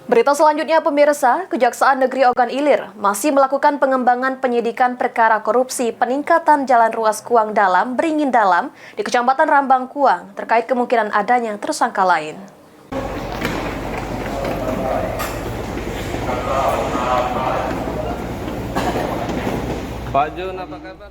Berita selanjutnya pemirsa, Kejaksaan Negeri Ogan Ilir masih melakukan pengembangan penyidikan perkara korupsi peningkatan jalan ruas Kuang Dalam, Beringin Dalam di Kecamatan Rambang Kuang terkait kemungkinan adanya tersangka lain.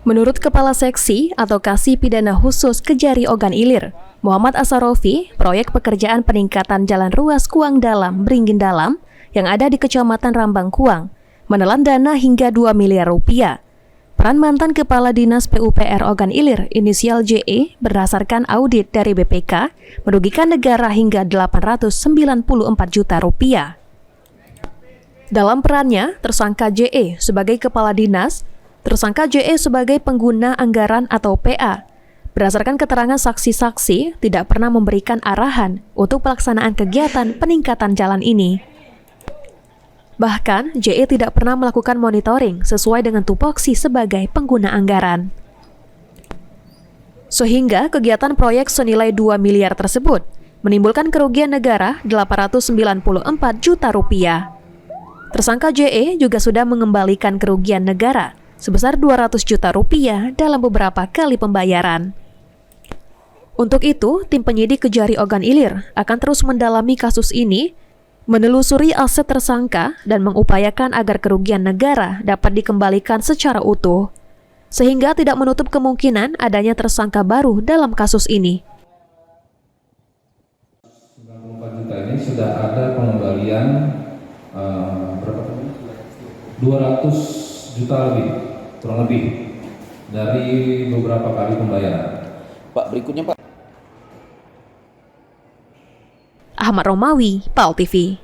Menurut Kepala Seksi atau Kasih Pidana Khusus Kejari Ogan Ilir, Muhammad Asarofi, proyek pekerjaan peningkatan jalan ruas Kuang Dalam, Beringin Dalam yang ada di Kecamatan Rambang Kuang, menelan dana hingga 2 miliar rupiah. Peran mantan Kepala Dinas PUPR Ogan Ilir, inisial JE, berdasarkan audit dari BPK, merugikan negara hingga 894 juta rupiah. Dalam perannya, tersangka JE sebagai Kepala Dinas, tersangka JE sebagai pengguna anggaran atau PA. Berdasarkan keterangan saksi-saksi, tidak pernah memberikan arahan untuk pelaksanaan kegiatan peningkatan jalan ini. Bahkan, JE tidak pernah melakukan monitoring sesuai dengan tupoksi sebagai pengguna anggaran. Sehingga kegiatan proyek senilai 2 miliar tersebut menimbulkan kerugian negara 894 juta rupiah. Tersangka JE juga sudah mengembalikan kerugian negara sebesar 200 juta rupiah dalam beberapa kali pembayaran. Untuk itu, tim penyidik Kejari Ogan Ilir akan terus mendalami kasus ini, menelusuri aset tersangka dan mengupayakan agar kerugian negara dapat dikembalikan secara utuh, sehingga tidak menutup kemungkinan adanya tersangka baru dalam kasus ini. 94 juta ini sudah ada pengembalian berapa? 200 juta lebih, kurang lebih dari beberapa kali pembayaran. Pak, berikutnya Pak. Ahmad Romawi, PAL TV.